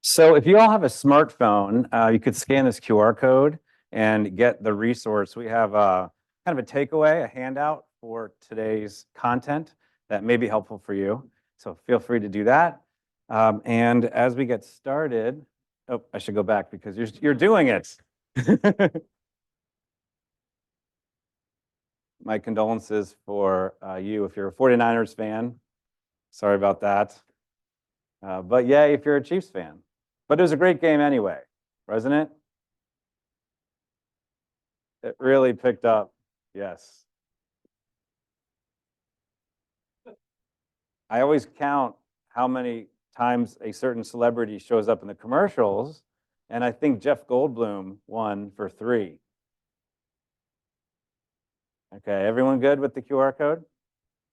So if you all have a smartphone, you could scan this QR code and get the resource. We have kind of a takeaway, a handout for today's content that may be helpful for you. So feel free to do that. And as we get started, oh, I should go back because you're doing it. My condolences for you if you're a 49ers fan. Sorry about that. But yay if you're a Chiefs fan. But it was a great game anyway, wasn't it? It really picked up. Yes. I always count how many times a certain celebrity shows up in the commercials, and I think Jeff Goldblum won for 3. Okay, everyone good with the QR code?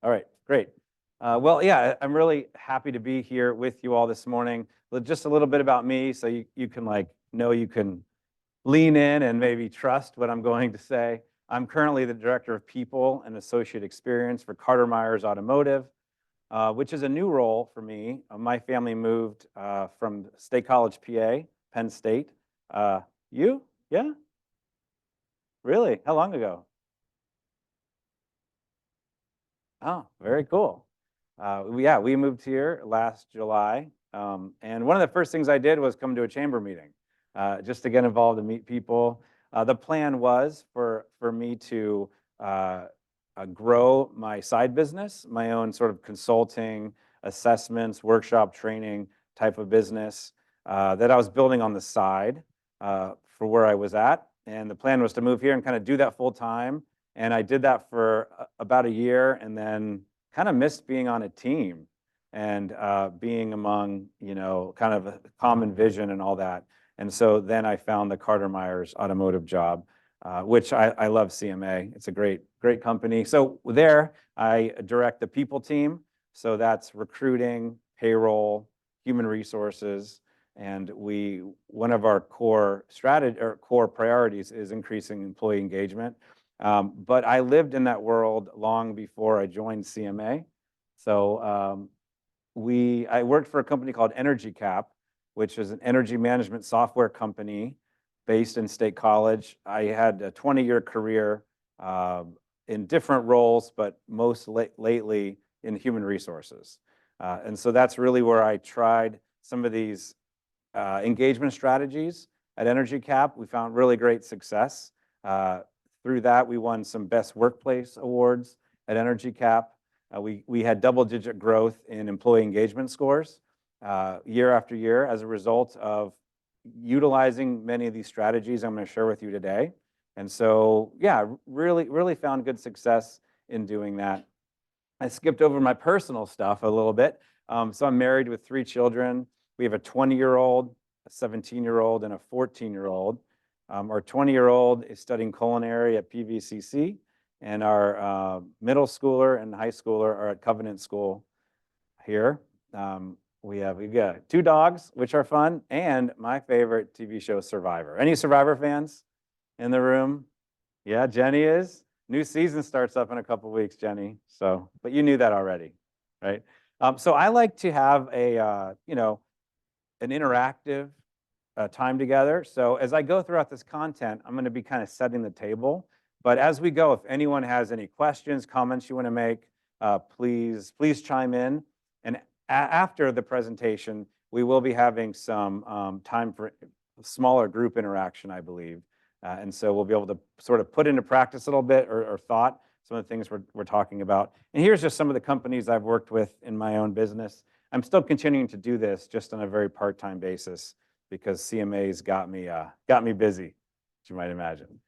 All right, great. Well, yeah, I'm really happy to be here with you all this morning. Just a little bit about me so you can know you can lean in and maybe trust what I'm going to say. I'm currently the Director of People and Associate Experience for Carter Myers Automotive, which is a new role for me. My family moved from State College, PA, Penn State. You? Yeah? Really? How long ago? Oh, very cool. Yeah, we moved here last July. And one of the first things I did was come to a chamber meeting just to get involved and meet people. The plan was for me to grow my side business, my own sort of consulting, assessments, workshop training type of business that I was building on the side for where I was at. And the plan was to move here and kind of do that full time. And I did that for about a year and then kind of missed being on a team and being among, kind of a common vision and all that. And so then I found the Carter Myers Automotive job, which I love CMA. It's a great company. So there I direct the people team. So that's recruiting, payroll, human resources. And one of our core strategy or core priorities is increasing employee engagement. But I lived in that world long before I joined CMA. So I worked for a company called Energy Cap, which is an energy management software company based in State College. I had a 20-year career in different roles, but most lately in human resources. And so that's really where I tried some of these engagement strategies at Energy Cap. We found really great success. Through that, we won some Best Workplace awards at Energy Cap. We had double-digit growth in employee engagement scores year after year as a result of utilizing many of these strategies I'm going to share with you today. And so, yeah, really found good success in doing that. I skipped over my personal stuff a little bit. So I'm married with 3 children. We have a 20-year-old, a 17-year-old, and a 14-year-old. Our 20-year-old is studying culinary at PVCC, and our middle schooler and high schooler are at Covenant School here. We've got 2 dogs, which are fun, and my favorite TV show, Survivor. Any Survivor fans in the room? Yeah, Jenny is. New season starts up in a couple weeks, Jenny. So, but you knew that already, right? So I like to have an interactive time together. So as I go throughout this content, I'm going to be kind of setting the table. But as we go, if anyone has any questions, comments you want to make, please chime in. And after the presentation, we will be having some time for smaller group interaction, I believe. And so we'll be able to sort of put into practice a little bit or thought some of the things we're talking about. And here's just some of the companies I've worked with in my own business. I'm still continuing to do this just on a very part-time basis because CMA's got me busy, as you might imagine.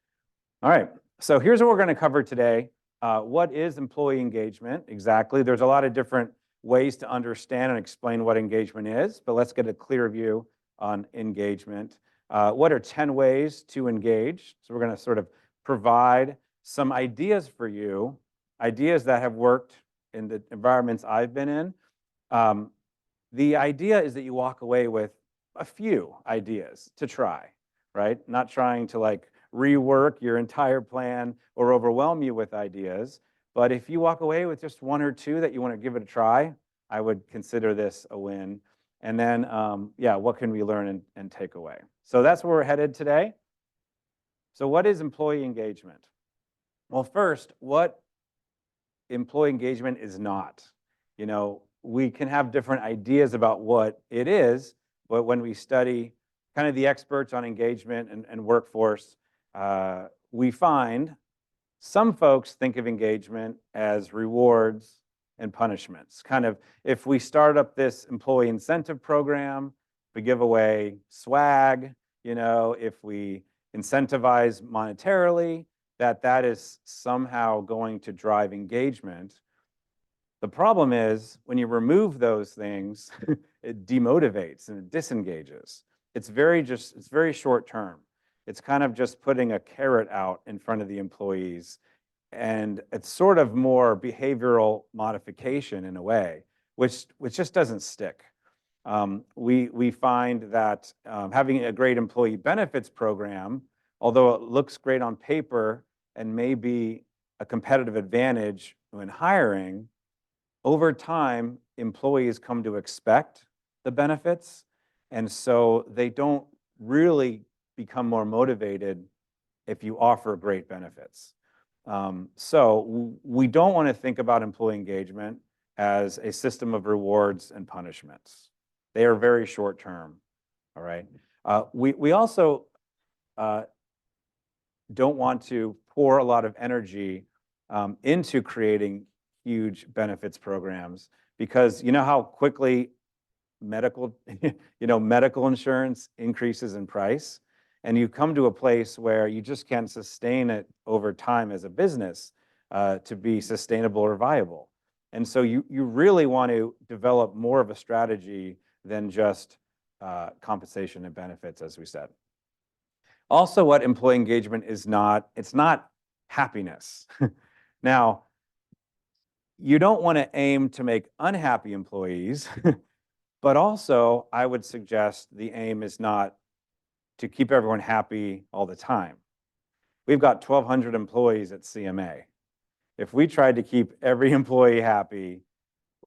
All right, so here's what we're going to cover today. What is employee engagement exactly? There's a lot of different ways to understand and explain what engagement is, but let's get a clear view on engagement. What are 10 ways to engage? So we're going to sort of provide some ideas for you, ideas that have worked in the environments I've been in. The idea is that you walk away with a few ideas to try, right? Not trying to rework your entire plan or overwhelm you with ideas. But if you walk away with just 1 or 2 that you want to give it a try, I would consider this a win. And then, yeah, what can we learn and take away? So that's where we're headed today. So what is employee engagement? Well, first, what employee engagement is not. You know, we can have different ideas about what it is, but when we study kind of the experts on engagement and workforce, we find some folks think of engagement as rewards and punishments. Kind of, if we start up this employee incentive program, we give away swag, you know, if we incentivize monetarily, that is somehow going to drive engagement. The problem is when you remove those things, it demotivates and it disengages. It's very short term. It's kind of just putting a carrot out in front of the employees. And it's sort of more behavioral modification in a way, which just doesn't stick. We find that having a great employee benefits program, although it looks great on paper and may be a competitive advantage when hiring, over time, employees come to expect the benefits, and so they don't really become more motivated if you offer great benefits. So we don't want to think about employee engagement as a system of rewards and punishments. They are very short term, all right? We also don't want to pour a lot of energy into creating huge benefits programs, because you know how quickly medical insurance increases in price, and you come to a place where you just can't sustain it over time as a business to be sustainable or viable. And so you really want to develop more of a strategy than just compensation and benefits, as we said. Also, what employee engagement is not, it's not happiness. Now, you don't want to aim to make unhappy employees, but also I would suggest the aim is not to keep everyone happy all the time. We've got 1,200 employees at CMA. If we tried to keep every employee happy,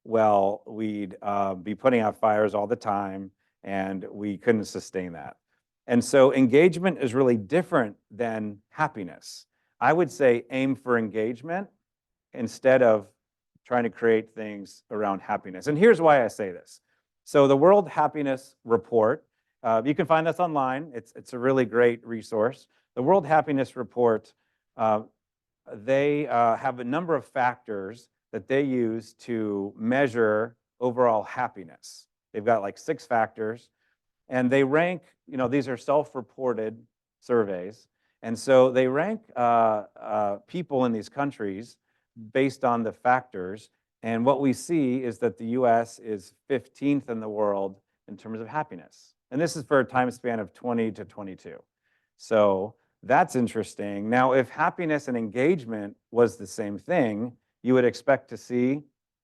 well, we'd be putting out fires all the time, and we couldn't sustain that. And so engagement is really different than happiness. I would say aim for engagement instead of trying to create things around happiness. And here's why I say this. So the World Happiness Report, you can find this online. It's a really great resource. The World Happiness Report, they have a number of factors that they use to measure overall happiness. They've got like 6 factors, and they rank, you know, these are self-reported surveys. And so they rank people in these countries based on the factors. And what we see is that the US is 15th in the world in terms of happiness. And this is for a time span of 20 to 22. So that's interesting. Now, if happiness and engagement was the same thing, you would expect to see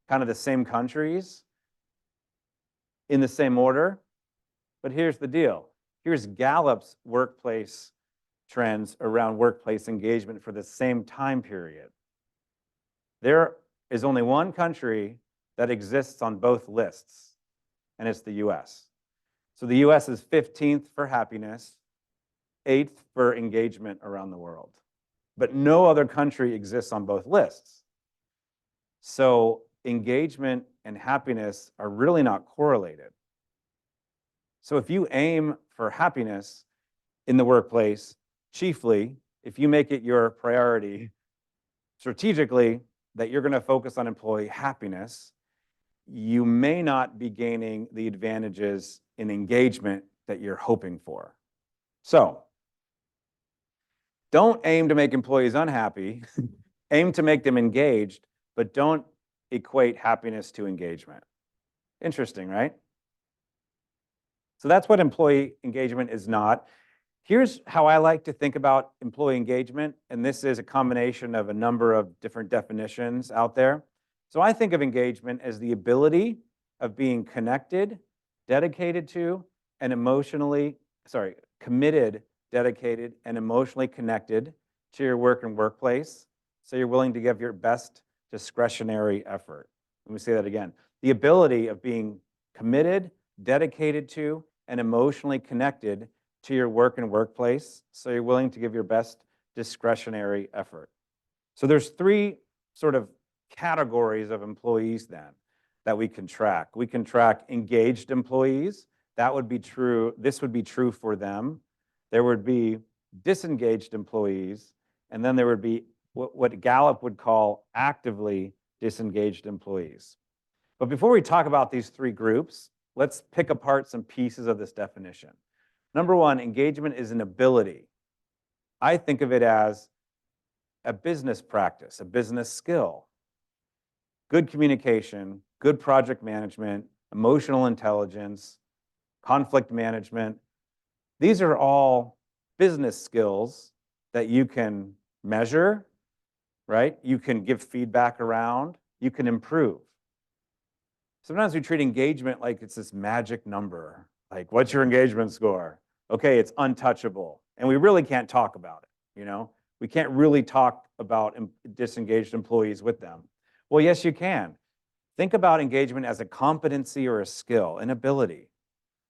kind of the same countries in the same order. But here's the deal. Here's Gallup's workplace trends around workplace engagement for the same time period. There is only one country that exists on both lists, and it's the US. So the US is 15th for happiness, 8th for engagement around the world. But no other country exists on both lists. So engagement and happiness are really not correlated. So if you aim for happiness in the workplace, chiefly, if you make it your priority strategically that you're going to focus on employee happiness, you may not be gaining the advantages in engagement that you're hoping for. So don't aim to make employees unhappy, aim to make them engaged, but don't equate happiness to engagement. Interesting, right? So that's what employee engagement is not. Here's how I like to think about employee engagement, and this is a combination of a number of different definitions out there. So I think of engagement as the ability of being connected, dedicated to, and committed, dedicated, and emotionally connected to your work and workplace, so you're willing to give your best discretionary effort. Let me say that again. The ability of being committed, dedicated to, and emotionally connected to your work and workplace, so you're willing to give your best discretionary effort. So there's three sort of categories of employees then that we can track. We can track engaged employees. That would be true. This would be true for them. There would be disengaged employees, and then there would be what Gallup would call actively disengaged employees. But before we talk about these three groups, let's pick apart some pieces of this definition. Number one, engagement is an ability. I think of it as a business practice, a business skill. Good communication, good project management, emotional intelligence, conflict management. These are all business skills that you can measure, right? You can give feedback around, you can improve. Sometimes we treat engagement like it's this magic number. Like, what's your engagement score? Okay, it's untouchable. And we really can't talk about it, you know? We can't really talk about disengaged employees with them. Well, yes, you can. Think about engagement as a competency or a skill, an ability.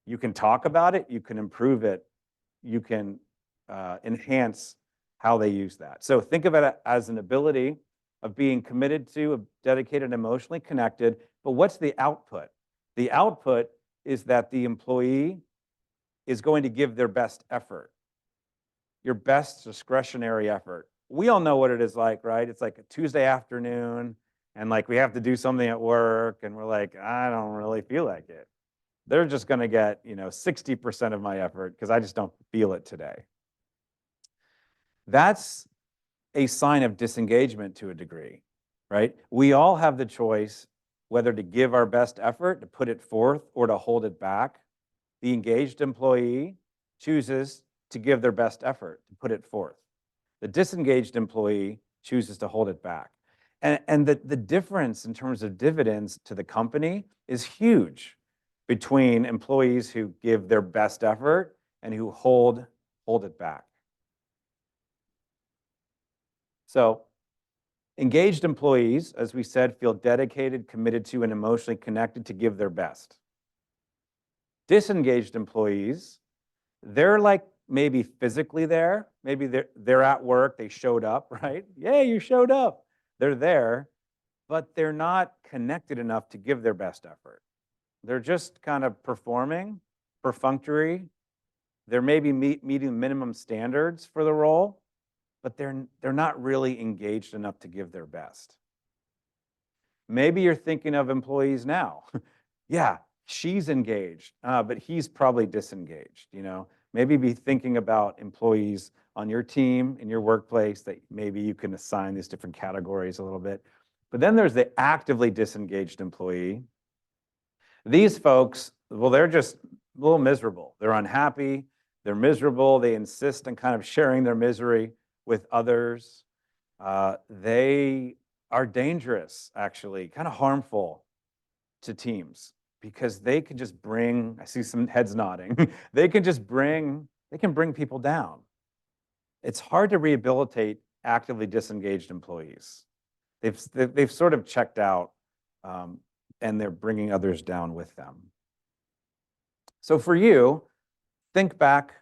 You can talk about it, you can improve it, you can enhance how they use that. So think of it as an ability of being committed to, dedicated, and emotionally connected. But what's the output? The output is that the employee is going to give their best effort, your best discretionary effort. We all know what it is like, right? It's like a Tuesday afternoon, and like we have to do something at work, and we're like, I don't really feel like it. They're just going to get, 60% of my effort because I just don't feel it today. That's a sign of disengagement to a degree, right? We all have the choice whether to give our best effort, to put it forth, or to hold it back. The engaged employee chooses to give their best effort, to put it forth. The disengaged employee chooses to hold it back. And the difference in terms of dividends to the company is huge between employees who give their best effort and who hold it back. So engaged employees, as we said, feel dedicated, committed to, and emotionally connected to give their best. Disengaged employees, they're like maybe physically there, maybe they're at work, they showed up, right? Yeah, you showed up. They're there, but they're not connected enough to give their best effort. They're just kind of performing, perfunctory. They're maybe meeting minimum standards for the role, but they're not really engaged enough to give their best. Maybe you're thinking of employees now. Yeah, she's engaged, but he's probably disengaged, Maybe be thinking about employees on your team, in your workplace, that maybe you can assign these different categories a little bit. But then there's the actively disengaged employee. These folks, well, they're just a little miserable. They're unhappy, they're miserable, they insist on kind of sharing their misery with others. They are dangerous, actually, kind of harmful to teams because they can just bring, I see some heads nodding, they can bring people down. It's hard to rehabilitate actively disengaged employees. They've sort of checked out, and they're bringing others down with them. So for you, think back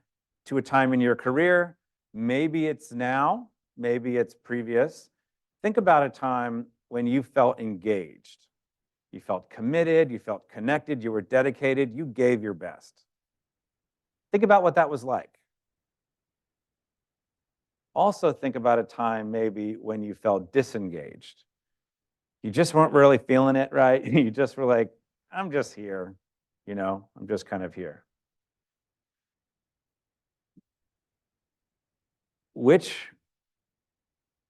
to a time in your career. Maybe it's now, maybe it's previous. Think about a time when you felt engaged. You felt committed, you felt connected, you were dedicated, you gave your best. Think about what that was like. Also think about a time maybe when you felt disengaged. You just weren't really feeling it, right? You just were like, I'm just here, I'm just kind of here. Which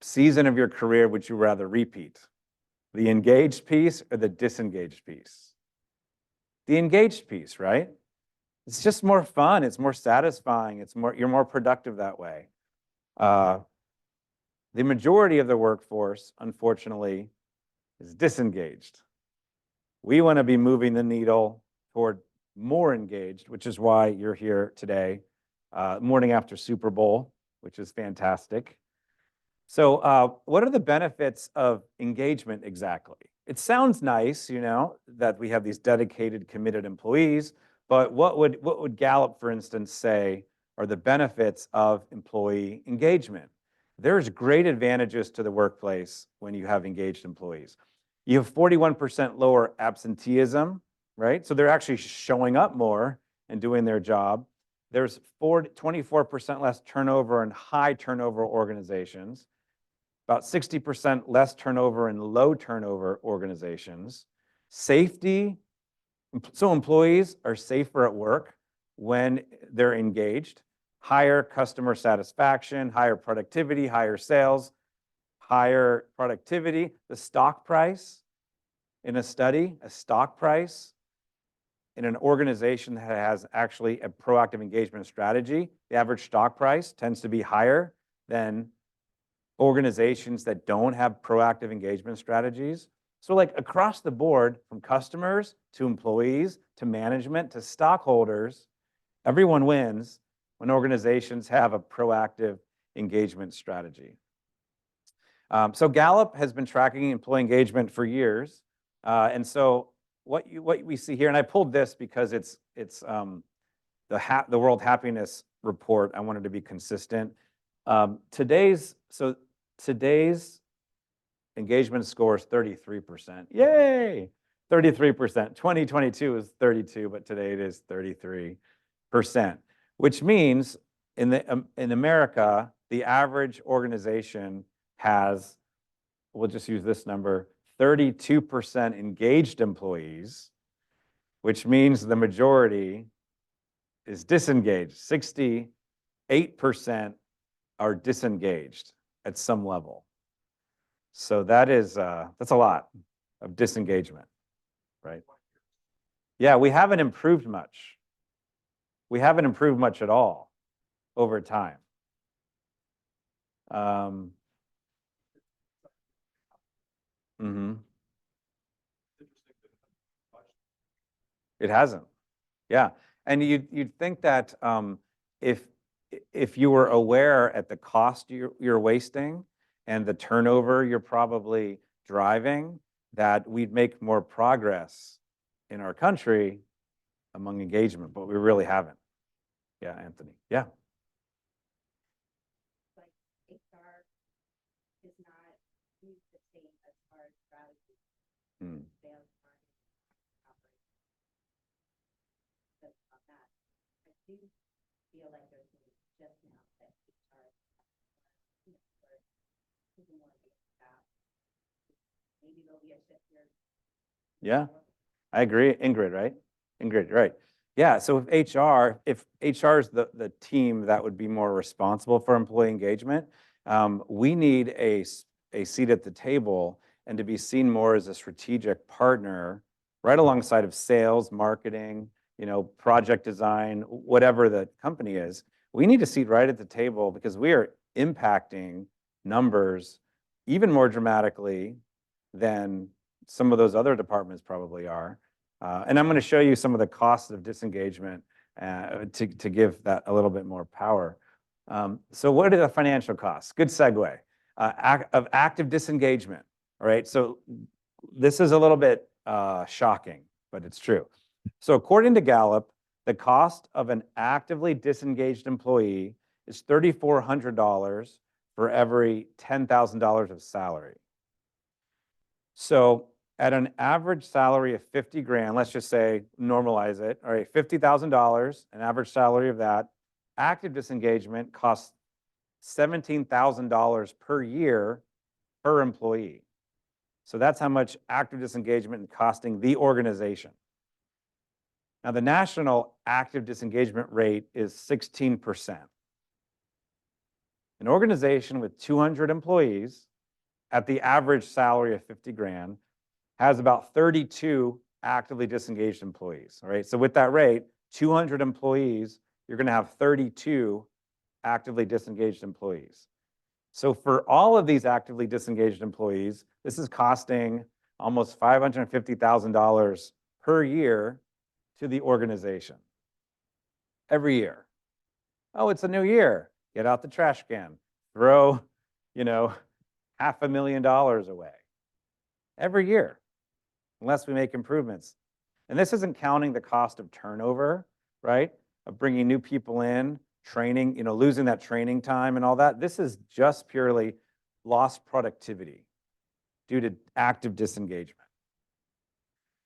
season of your career would you rather repeat? The engaged piece or the disengaged piece? The engaged piece, right? It's just more fun, it's more satisfying, you're more productive that way. The majority of the workforce, unfortunately, is disengaged. We want to be moving the needle toward more engaged, which is why you're here today, morning after Super Bowl, which is fantastic. So what are the benefits of engagement exactly? It sounds nice, that we have these dedicated, committed employees, But what would Gallup, for instance, say are the benefits of employee engagement? There's great advantages to the workplace when you have engaged employees. You have 41% lower absenteeism, right? So they're actually showing up more and doing their job. There's 24% less turnover in high turnover organizations, about 60% less turnover in low turnover organizations. Safety, so employees are safer at work when they're engaged. Higher customer satisfaction, higher productivity, higher sales, higher productivity. The stock price in a study, a stock price in an organization that has actually a proactive engagement strategy, the average stock price tends to be higher than organizations that don't have proactive engagement strategies. So like across the board, from customers to employees to management to stockholders, everyone wins when organizations have a proactive engagement strategy. So Gallup has been tracking employee engagement for years. And so what we see here, and I pulled this because it's the World Happiness Report. I wanted to be consistent. Today's engagement score is 33%. Yay! 33%. 2022 is 32, but today it is 33%, which means in America, the average organization has, we'll just use this number, 32% engaged employees, which means the majority is disengaged. 68% are disengaged at some level. So that's a lot of disengagement, right? Yeah, we haven't improved much. We haven't improved much at all over time. It hasn't. Yeah, and you'd think that if you were aware at the cost you're wasting and the turnover you're probably driving, that we'd make more progress in our country among engagement, but we really haven't. Yeah, Anthony. Yeah. Like HR is not used the same as far as strategy, sales, marketing, operations. That's on that. I do feel like there's just now that HR is more staff. Maybe there'll be a shift here. Yeah, I agree. Ingrid, right? Ingrid, right. Yeah, so if HR is the team that would be more responsible for employee engagement, we need a seat at the table and to be seen more as a strategic partner right alongside of sales, marketing, project design, whatever the company is. We need a seat right at the table because we are impacting numbers even more dramatically than some of those other departments probably are. And I'm going to show you some of the costs of disengagement to give that a little bit more power. So what are the financial costs? Good segue. Of active disengagement, all right? So this is a little bit shocking, but it's true. So according to Gallup, the cost of an actively disengaged employee is $3,400 for every $10,000 of salary. So at an average salary of 50 grand, let's just say normalize it, all right, $50,000, an average salary of that, active disengagement costs $17,000 per year per employee. So that's how much active disengagement is costing the organization. Now, the national active disengagement rate is 16%. An organization with 200 employees at the average salary of 50 grand has about 32 actively disengaged employees, all right? So with that rate, 200 employees, you're going to have 32 actively disengaged employees. So for all of these actively disengaged employees, this is costing almost $550,000 per year to the organization. Every year. Oh, it's a new year. Get out the trash can. Throw, $500,000 away. Every year, unless we make improvements. And this isn't counting the cost of turnover, right? Of bringing new people in, training, losing that training time and all that. This is just purely lost productivity due to active disengagement.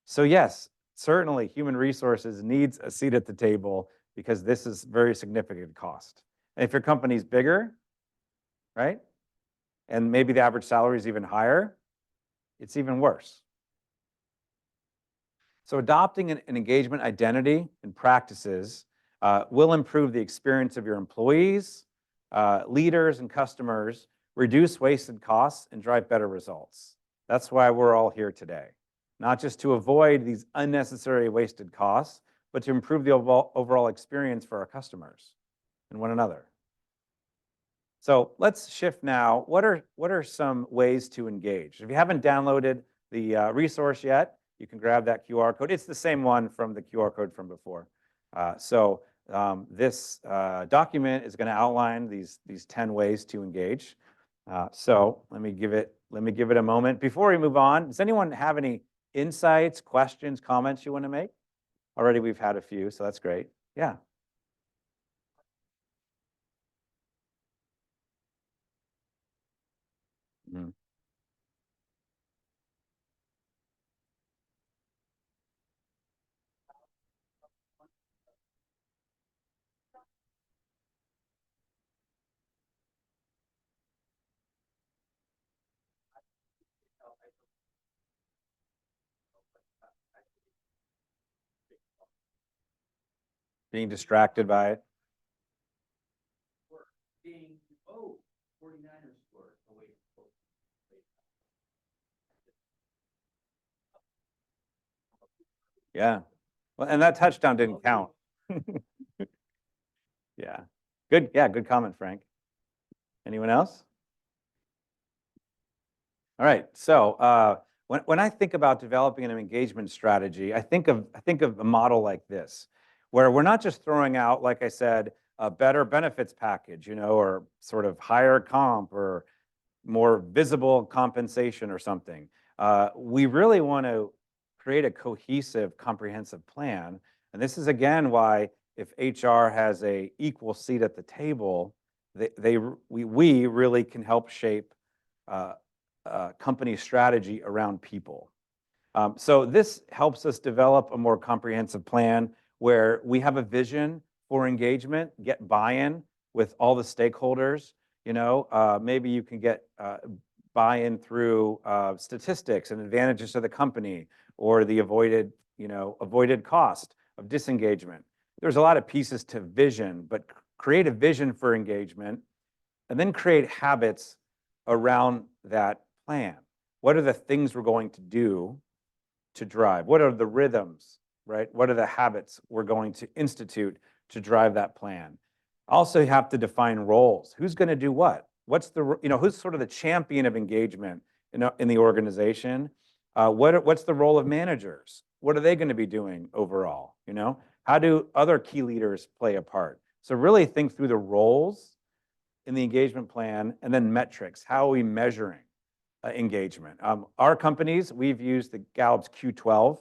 So yes, certainly human resources needs a seat at the table because this is very significant cost. And if your company's bigger, right, and maybe the average salary is even higher, it's even worse. So adopting an engagement identity and practices will improve the experience of your employees, leaders, and customers, reduce wasted costs, and drive better results. That's why we're all here today. Not just to avoid these unnecessary wasted costs, but to improve the overall experience for our customers and one another. So let's shift now. What are some ways to engage? If you haven't downloaded the resource yet, you can grab that QR code. It's the same one from the QR code from before. This document is going to outline these 10 ways to engage. So let me give it a moment. Before we move on, does anyone have any insights, questions, comments you want to make? Already we've had a few, so that's great. Yeah. Mm-hmm. Being distracted by it. Being, oh, 49ers scored. Oh, wait. Yeah. Well, and that touchdown didn't count. Yeah. Good. Yeah, good comment, Frank. Anyone else? All right. So when I think about developing an engagement strategy, I think of a model like this, where we're not just throwing out, like I said, a better benefits package, or sort of higher comp or more visible compensation or something. We really want to create a cohesive, comprehensive plan. And this is again why if HR has a equal seat at the table, we really can help shape company strategy around people. So this helps us develop a more comprehensive plan where we have a vision for engagement, get buy-in with all the stakeholders. Maybe you can get buy-in through statistics and advantages to the company or the avoided cost of disengagement. There's a lot of pieces to vision, but create a vision for engagement and then create habits around that plan. What are the things we're going to do to drive? What are the rhythms, right? What are the habits we're going to institute to drive that plan? Also, you have to define roles. Who's going to do what? What's who's sort of the champion of engagement in the organization? What's the role of managers? What are they going to be doing overall? How do other key leaders play a part? So really think through the roles in the engagement plan and then metrics. How are we measuring engagement? Our companies, we've used the Gallup's Q12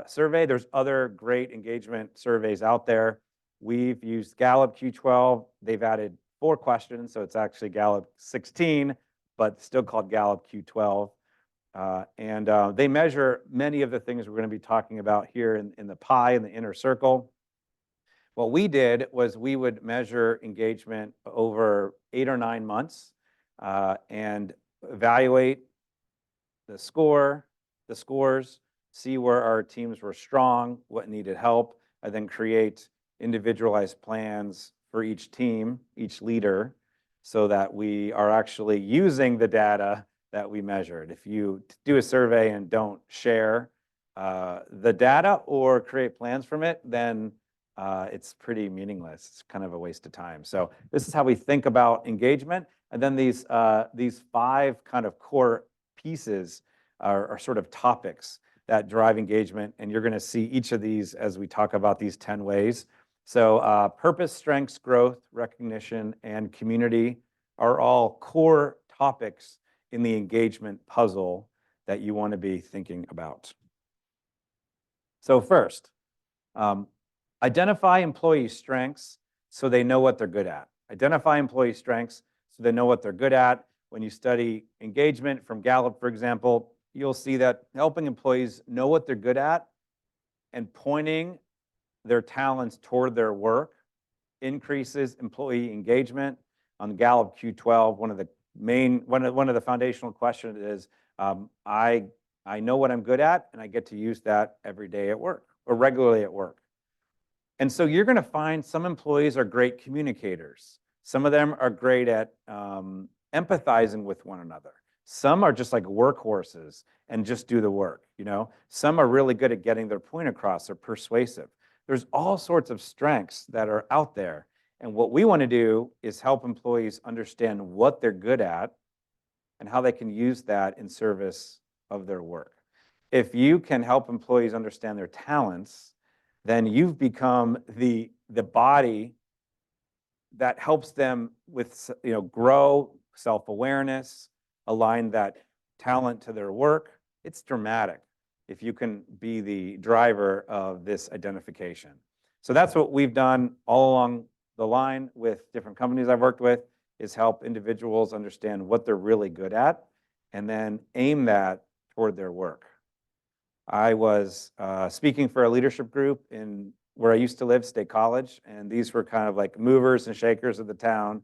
survey. There's other great engagement surveys out there. We've used Gallup Q12. They've added 4 questions, so it's actually Gallup 16, but still called Gallup Q12. And they measure many of the things we're going to be talking about here in the pie, in the inner circle. What we did was we would measure engagement over 8 or 9 months and evaluate the scores, see where our teams were strong, what needed help, and then create individualized plans for each team, each leader, so that we are actually using the data that we measured. If you do a survey and don't share the data or create plans from it, then it's pretty meaningless. It's kind of a waste of time. So this is how we think about engagement. And then these 5 kind of core pieces are sort of topics that drive engagement. And you're going to see each of these as we talk about these 10 ways. So purpose, strengths, growth, recognition, and community are all core topics in the engagement puzzle that you want to be thinking about. So first, identify employee strengths so they know what they're good at. Identify employee strengths so they know what they're good at. When you study engagement from Gallup, for example, you'll see that helping employees know what they're good at and pointing their talents toward their work increases employee engagement. On Gallup Q12, one of the foundational questions is, I know what I'm good at, and I get to use that every day at work or regularly at work. And so you're going to find some employees are great communicators. Some of them are great at empathizing with one another. Some are just like workhorses and just do the work. Some are really good at getting their point across. They're persuasive. There's all sorts of strengths that are out there. And what we want to do is help employees understand what they're good at and how they can use that in service of their work. If you can help employees understand their talents, then you've become the body that helps them with, grow self-awareness, align that talent to their work. It's dramatic if you can be the driver of this identification. So that's what we've done all along the line with different companies I've worked with, is help individuals understand what they're really good at and then aim that toward their work. I was speaking for a leadership group in where I used to live, State College, and these were kind of like movers and shakers of the town,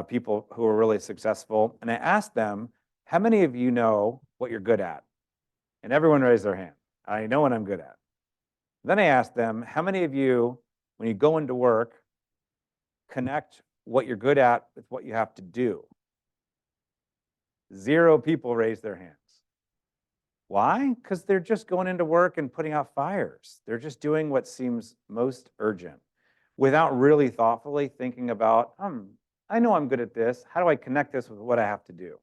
people who were really successful. And I asked them, how many of you know what you're good at? And everyone raised their hand. I know what I'm good at. Then I asked them, how many of you, when you go into work, connect what you're good at with what you have to do? 0 people raised their hands. Why? Because they're just going into work and putting out fires. They're just doing what seems most urgent without really thoughtfully thinking about, I know I'm good at this. How do I connect this with what I have to do?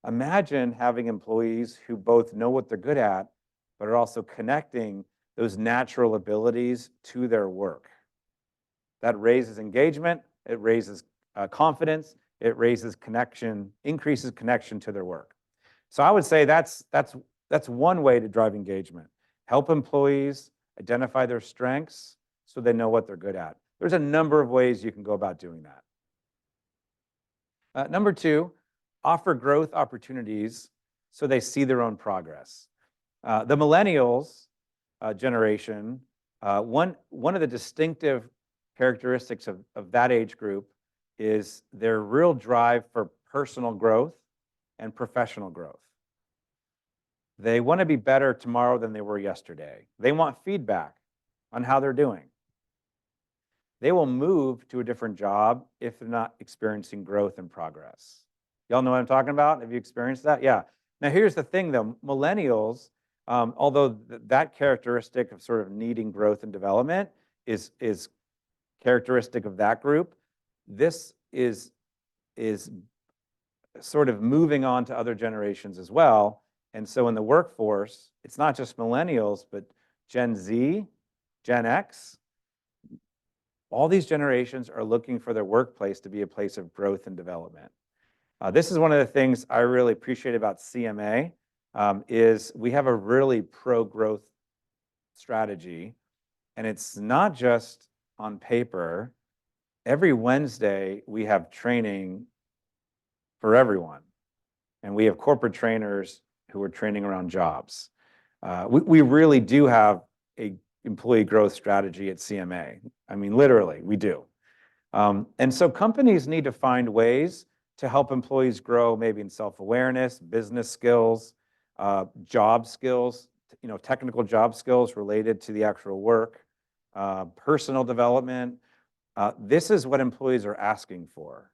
Imagine having employees who both know what they're good at, but are also connecting those natural abilities to their work. That raises engagement, it raises confidence, it raises connection, increases connection to their work. So I would say that's one way to drive engagement. Help employees identify their strengths so they know what they're good at. There's a number of ways you can go about doing that. Number 2, offer growth opportunities so they see their own progress. The millennials generation, one of the distinctive characteristics of that age group is their real drive for personal growth and professional growth. They want to be better tomorrow than they were yesterday. They want feedback on how they're doing. They will move to a different job if they're not experiencing growth and progress. Y'all know what I'm talking about? Have you experienced that? Yeah. Now, here's the thing, though. Millennials, although that characteristic of sort of needing growth and development is characteristic of that group, this is sort of moving on to other generations as well. And so in the workforce, it's not just millennials, but Gen Z, Gen X, all these generations are looking for their workplace to be a place of growth and development. This is one of the things I really appreciate about CMA, is we have a really pro-growth strategy, and it's not just on paper. Every Wednesday, we have training for everyone, and we have corporate trainers who are training around jobs. We really do have a employee growth strategy at CMA. I mean, literally, we do. And so companies need to find ways to help employees grow, maybe in self-awareness, business skills, job skills, technical job skills related to the actual work, personal development. This is what employees are asking for.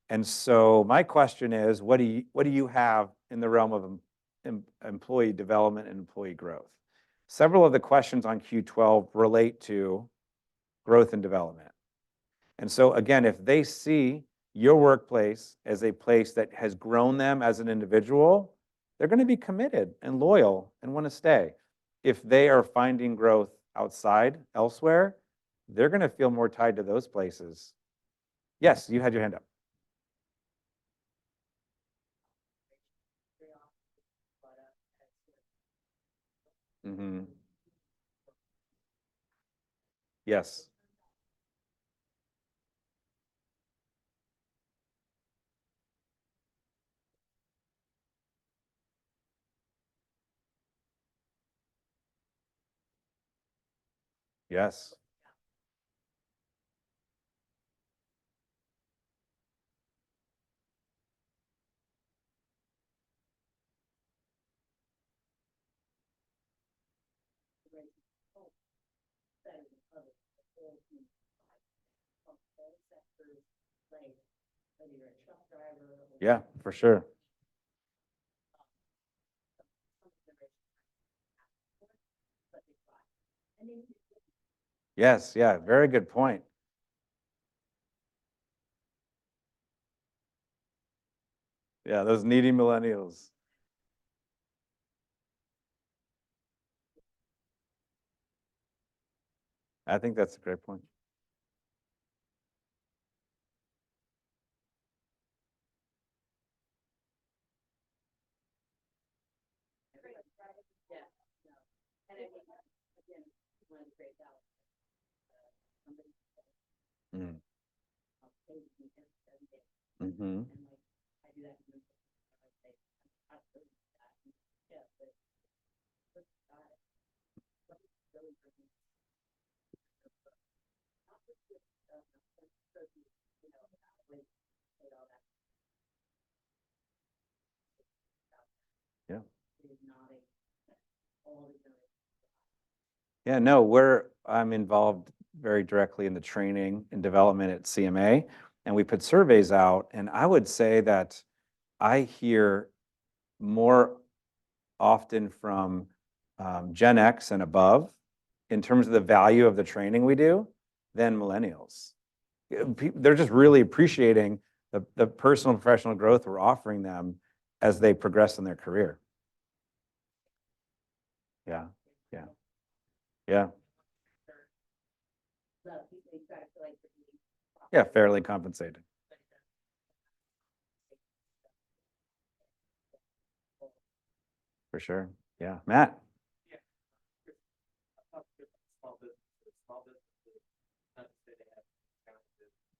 And so my question is, what do you have in the realm of employee development and employee growth? Several of the questions on Q12 relate to growth and development. And so again, if they see your workplace as a place that has grown them as an individual, they're going to be committed and loyal and want to stay. If they are finding growth outside, elsewhere, they're going to feel more tied to those places. Yes, you had your hand up. Yes. Yes. Yeah, for sure. Yes, yeah, very good point. Yeah, those needy millennials. I think that's a great point. Mm. Mm-hmm. Yeah. Yeah, no, I'm involved very directly in the training and development at CMA, and we put surveys out, and I would say that I hear more often from Gen X and above in terms of the value of the training we do than millennials. They're just really appreciating the personal and professional growth we're offering them as they progress in their career. Yeah, yeah, yeah, yeah, fairly compensated. For sure. Yeah. Matt. Yeah. I talked to small businesses, not to say they have challenges.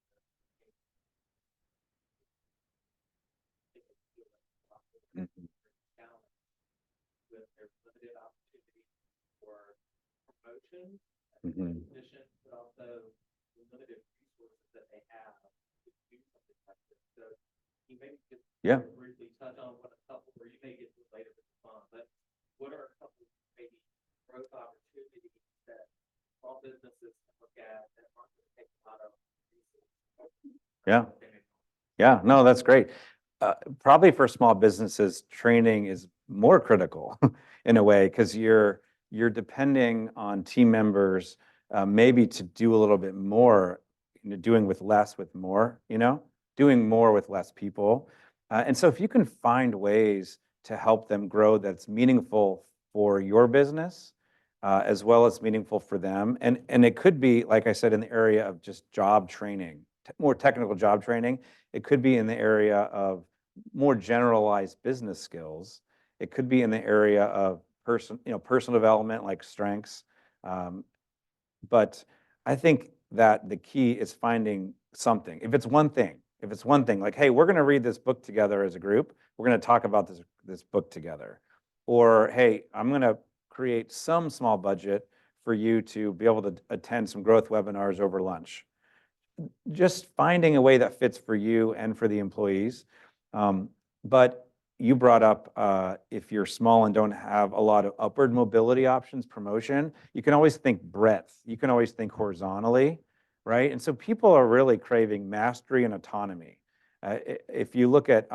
They can feel like Mhm. challenge with their limited opportunity for promotion, Mhm. position, but also the limited resources that they have to do something like this. So you maybe just Yeah. briefly touch on what a couple, or you may get to it later with the fund, but what are a couple maybe growth opportunities that small businesses can look at that aren't going to take a lot of resources? Yeah. Yeah. No, that's great. Probably for small businesses, training is more critical in a way because you're depending on team members maybe to do a little bit more, doing with less with more, doing more with less people. And so if you can find ways to help them grow that's meaningful for your business, as well as meaningful for them, and it could be, like I said, in the area of just job training, more technical job training. It could be in the area of more generalized business skills. It could be in the area of personal development, like strengths. Um, but I think that the key is finding something. If it's one thing, like, hey, we're going to read this book together as a group. We're going to talk about this book together. Or, hey, I'm going to create some small budget for you to be able to attend some growth webinars over lunch. Just finding a way that fits for you and for the employees. But you brought up if you're small and don't have a lot of upward mobility options, promotion, you can always think breadth. You can always think horizontally, right? And so people are really craving mastery and autonomy. If you look at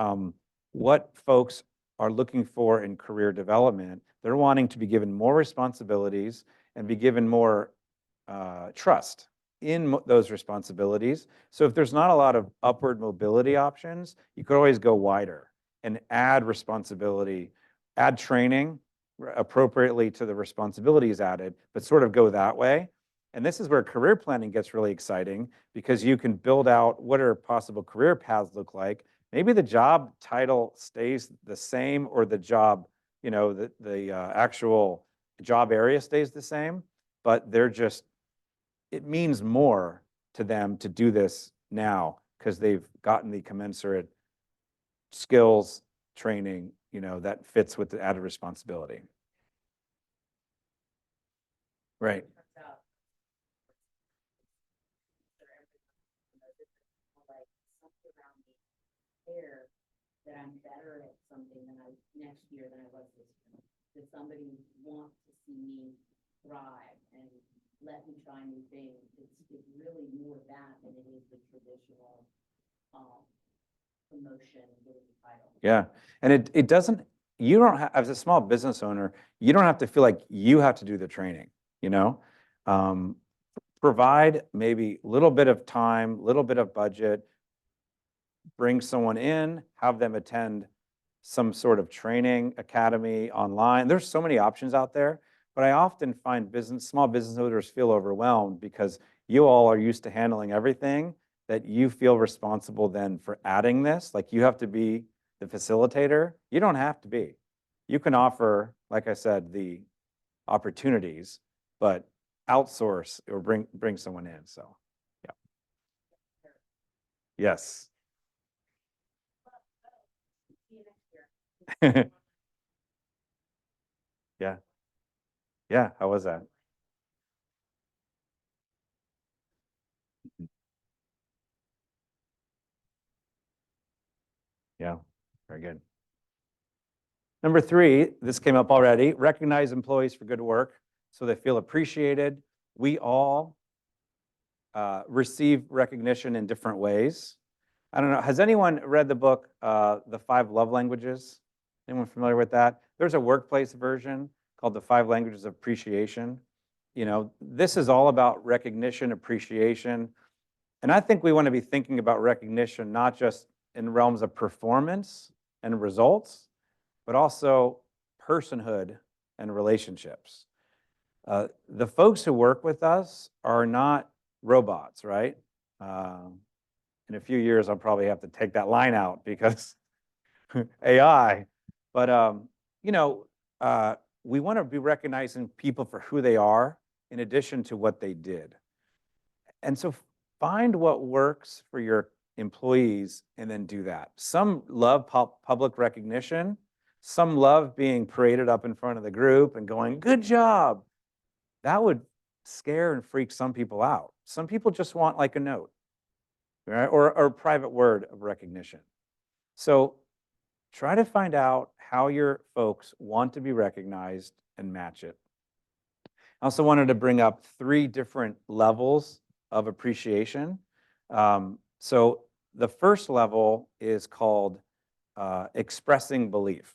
what folks are looking for in career development, they're wanting to be given more responsibilities and be given more trust in those responsibilities. So if there's not a lot of upward mobility options, you could always go wider and add responsibility, add training appropriately to the responsibilities added, but sort of go that way. And this is where career planning gets really exciting because you can build out what are possible career paths look like. Maybe the job title stays the same or the job, the actual job area stays the same, but they're just it means more to them to do this now because they've gotten the commensurate skills, training, that fits with the added responsibility. Right. Like something around me there that I'm better at something next year than I was this year. Does somebody want to see me thrive and let me try new things? It's really more that than it is the traditional promotion with the title. Yeah, and it doesn't, you don't have, as a small business owner, you don't have to feel like you have to do the training, provide maybe a little bit of time, little bit of budget, bring someone in, have them attend some sort of training academy online. There's so many options out there, but I often find small business owners feel overwhelmed because you all are used to handling everything, that you feel responsible then for adding this. Like you have to be the facilitator. You don't have to be. You can offer, like I said, the opportunities, but outsource or bring someone in. So, yeah. Yes. See you next year. Yeah. Yeah. How was that? Yeah. Very good. Number 3, this came up already, recognize employees for good work so they feel appreciated. We all receive recognition in different ways. I don't know, has anyone read the book, The 5 Love Languages? Anyone familiar with that? There's a workplace version called The 5 Languages of Appreciation. This is all about recognition, appreciation. And I think we want to be thinking about recognition, not just in realms of performance and results, but also personhood and relationships. The folks who work with us are not robots, right? In a few years, I'll probably have to take that line out because AI. But, we want to be recognizing people for who they are in addition to what they did. And so find what works for your employees and then do that. Some love public recognition. Some love being paraded up in front of the group and going, good job. That would scare and freak some people out. Some people just want like a note, right? Or a private word of recognition. So try to find out how your folks want to be recognized and match it. I also wanted to bring up 3 different levels of appreciation. So the first level is called expressing belief.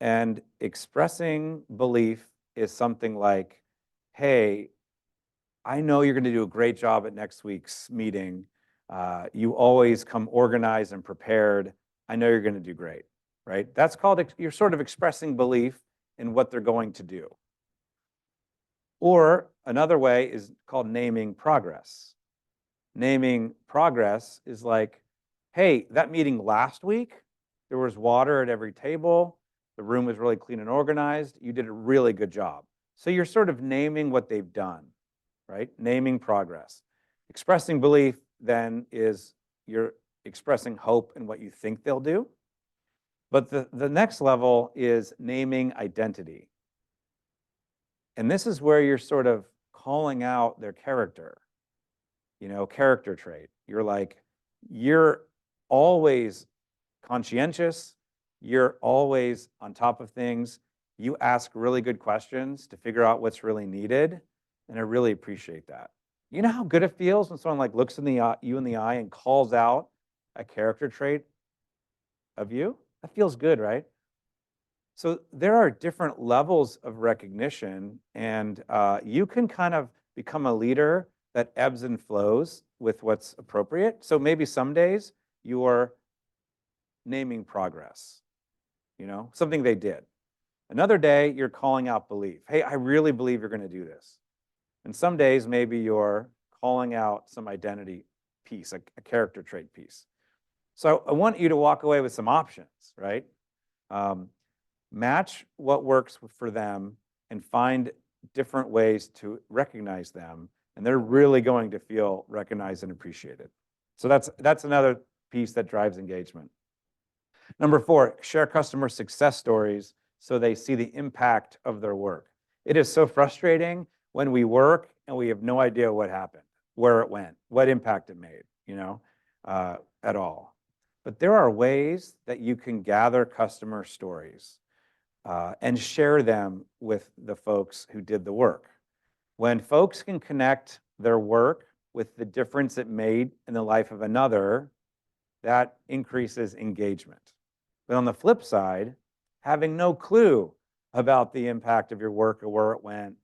And expressing belief is something like, hey, I know you're going to do a great job at next week's meeting. You always come organized and prepared. I know you're going to do great, right? That's called, you're sort of expressing belief in what they're going to do. Or another way is called naming progress. Naming progress is like, hey, that meeting last week, there was water at every table. The room was really clean and organized. You did a really good job. So you're sort of naming what they've done, right? Naming progress. Expressing belief then is you're expressing hope in what you think they'll do. But the next level is naming identity. And this is where you're sort of calling out their character, character trait. You're like, you're always conscientious. You're always on top of things. You ask really good questions to figure out what's really needed. And I really appreciate that. You know how good it feels when someone like looks in you in the eye and calls out a character trait of you? That feels good, right? So there are different levels of recognition, and you can kind of become a leader that ebbs and flows with what's appropriate. So maybe some days you are naming progress, something they did. Another day you're calling out belief. Hey, I really believe you're going to do this. And some days maybe you're calling out some identity piece, a character trait piece. So I want you to walk away with some options, right? Match what works for them and find different ways to recognize them and they're really going to feel recognized and appreciated. So that's another piece that drives engagement. Number 4, share customer success stories so they see the impact of their work. It is so frustrating when we work and we have no idea what happened, where it went, what impact it made, at all. But there are ways that you can gather customer stories and share them with the folks who did the work. When folks can connect their work with the difference it made in the life of another, that increases engagement. But on the flip side, having no clue about the impact of your work or where it went,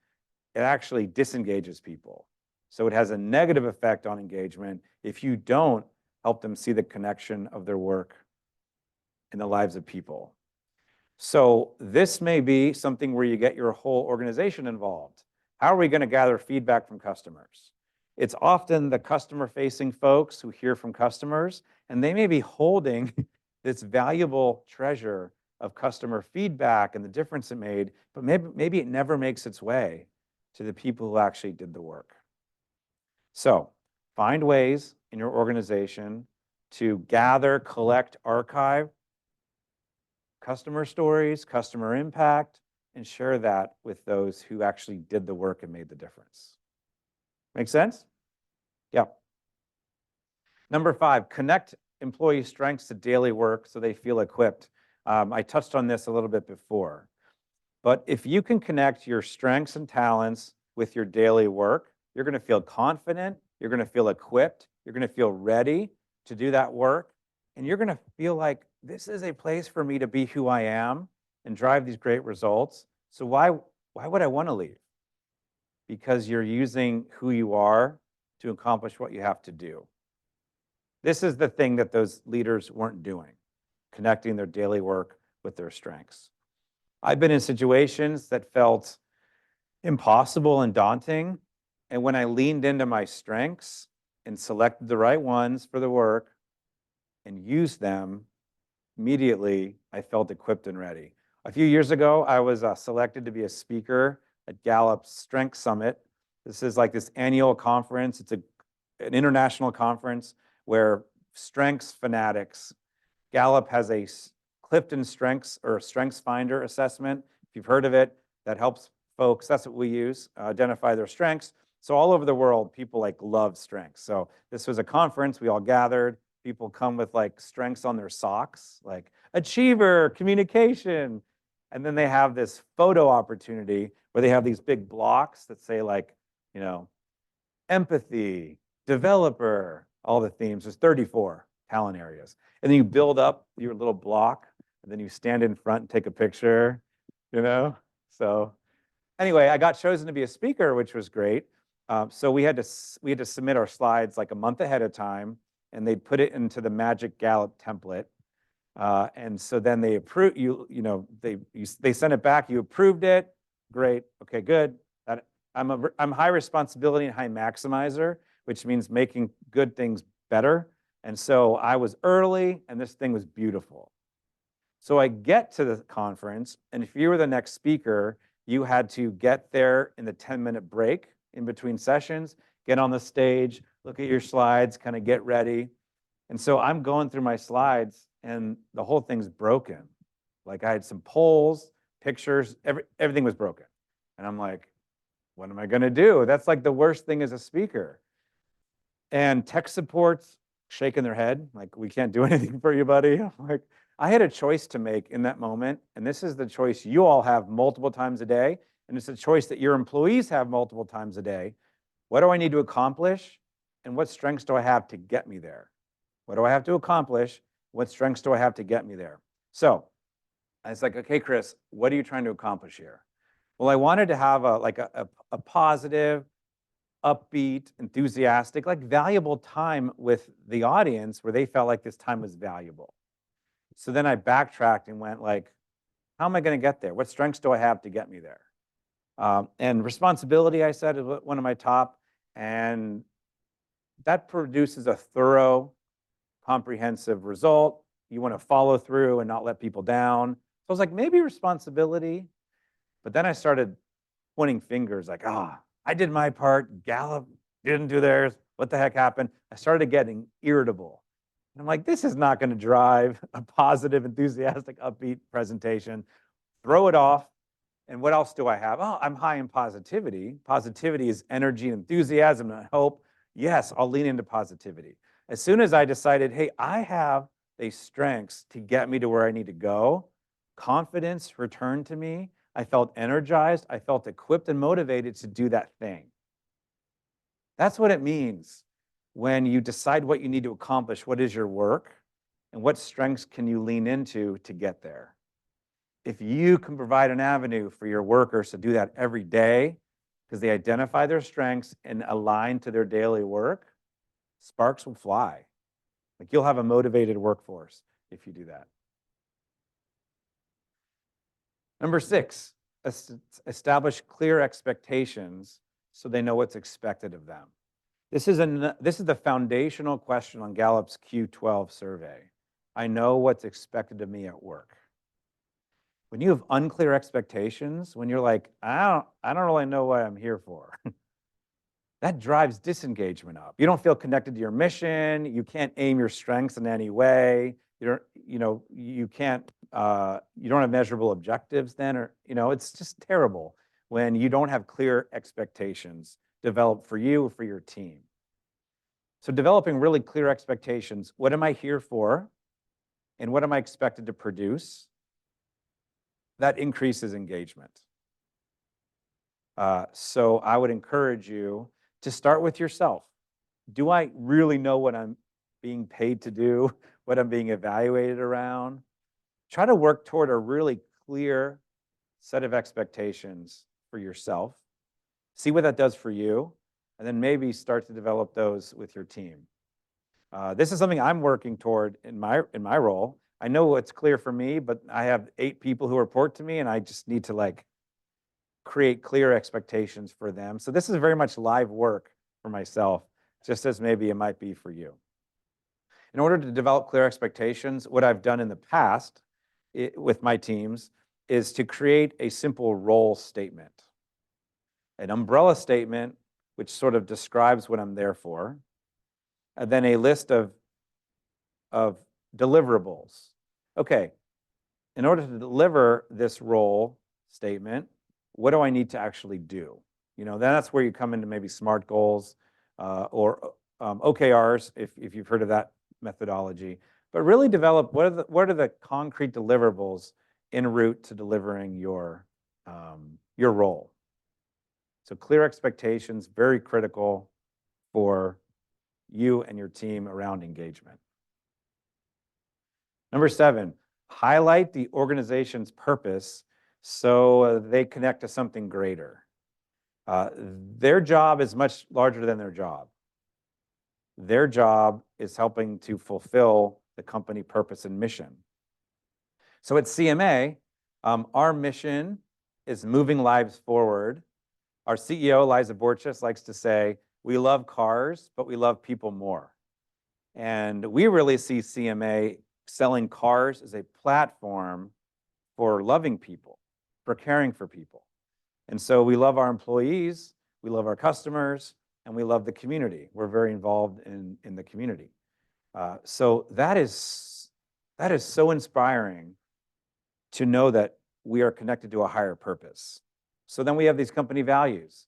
it actually disengages people. So it has a negative effect on engagement if you don't help them see the connection of their work in the lives of people. So this may be something where you get your whole organization involved. How are we going to gather feedback from customers? It's often the customer-facing folks who hear from customers, and they may be holding this valuable treasure of customer feedback and the difference it made, but maybe it never makes its way to the people who actually did the work. So find ways in your organization to gather, collect, archive customer stories, customer impact, and share that with those who actually did the work and made the difference. Make sense? Yeah. Number 5, connect employee strengths to daily work so they feel equipped. I touched on this a little bit before, but if you can connect your strengths and talents with your daily work, you're going to feel confident, you're going to feel equipped, you're going to feel ready to do that work, and you're going to feel like this is a place for me to be who I am and drive these great results. So why would I want to leave? Because you're using who you are to accomplish what you have to do. This is the thing that those leaders weren't doing, connecting their daily work with their strengths. I've been in situations that felt impossible and daunting, and when I leaned into my strengths and selected the right ones for the work and used them, immediately I felt equipped and ready. A few years ago, I was selected to be a speaker at Gallup's Strength Summit. This is like this annual conference. It's an international conference where strengths fanatics, Gallup has a Clifton Strengths or Strengths Finder assessment. If you've heard of it, that helps folks, that's what we use, identify their strengths. So all over the world, people like love strengths. So this was a conference, we all gathered. People come with like strengths on their socks, like achiever, communication. And then they have this photo opportunity where they have these big blocks that say like, empathy, developer, all the themes. There's 34 talent areas. And then you build up your little block, and then you stand in front and take a picture, So anyway, I got chosen to be a speaker, which was great. So we had to submit our slides like a month ahead of time, and they put it into the Magic Gallup template. And so then they approve they sent it back. You approved it. Great. Okay, good. I'm high responsibility and high maximizer, which means making good things better. And so I was early, and this thing was beautiful. So I get to the conference, and if you were the next speaker, you had to get there in the 10-minute break in between sessions, get on the stage, look at your slides, kind of get ready. And so I'm going through my slides, and the whole thing's broken. Like I had some polls, pictures, everything was broken. And I'm like, what am I going to do? That's like the worst thing as a speaker. And tech support's shaking their head, like, we can't do anything for you, buddy. I'm like, I had a choice to make in that moment, and this is the choice you all have multiple times a day, and it's a choice that your employees have multiple times a day. What do I need to accomplish, and what strengths do I have to get me there? What do I have to accomplish? What strengths do I have to get me there? So I was like, okay, Chris, what are you trying to accomplish here? Well, I wanted to have a positive, upbeat, enthusiastic, like valuable time with the audience where they felt like this time was valuable. So then I backtracked and went like, how am I going to get there? What strengths do I have to get me there? And responsibility, I said, is one of my top, and that produces a thorough, comprehensive result. You want to follow through and not let people down. So I was like, maybe responsibility. But then I started pointing fingers like, I did my part. Gallup didn't do theirs. What the heck happened? I started getting irritable. And I'm like, this is not going to drive a positive, enthusiastic, upbeat presentation. Throw it off. And what else do I have? Oh, I'm high in positivity. Positivity is energy and enthusiasm and hope. Yes, I'll lean into positivity. As soon as I decided, hey, I have the strengths to get me to where I need to go, confidence returned to me. I felt energized. I felt equipped and motivated to do that thing. That's what it means when you decide what you need to accomplish, what is your work, and what strengths can you lean into to get there. If you can provide an avenue for your workers to do that every day because they identify their strengths and align to their daily work, sparks will fly. Like you'll have a motivated workforce if you do that. Number 6, establish clear expectations so they know what's expected of them. This is the foundational question on Gallup's Q12 survey. I know what's expected of me at work. When you have unclear expectations, when you're like, I don't really know what I'm here for, that drives disengagement up. You don't feel connected to your mission. You can't aim your strengths in any way. You don't have measurable objectives then, or, it's just terrible when you don't have clear expectations developed for you or for your team. So developing really clear expectations. What am I here for? And what am I expected to produce? That increases engagement. So I would encourage you to start with yourself. Do I really know what I'm being paid to do, what I'm being evaluated around? Try to work toward a really clear set of expectations for yourself. See what that does for you, and then maybe start to develop those with your team. This is something I'm working toward in my role. I know what's clear for me, but I have 8 people who report to me, and I just need to create clear expectations for them. So this is very much live work for myself, just as maybe it might be for you. In order to develop clear expectations, what I've done in the past with my teams is to create a simple role statement, an umbrella statement, which sort of describes what I'm there for, and then a list of deliverables. Okay, in order to deliver this role statement, what do I need to actually do? Then that's where you come into maybe SMART goals or OKRs, if you've heard of that methodology. But really develop what are the concrete deliverables en route to delivering your role. So clear expectations, very critical for you and your team around engagement. Number 7, highlight the organization's purpose so they connect to something greater. Their job is much larger than their job. Their job is helping to fulfill the company purpose and mission. So at CMA, our mission is moving lives forward. Our CEO, Liza Borchis, likes to say, we love cars, but we love people more. And we really see CMA selling cars as a platform for loving people, for caring for people. And so we love our employees, we love our customers, and we love the community. We're very involved in the community. So that is so inspiring to know that we are connected to a higher purpose. So then we have these company values.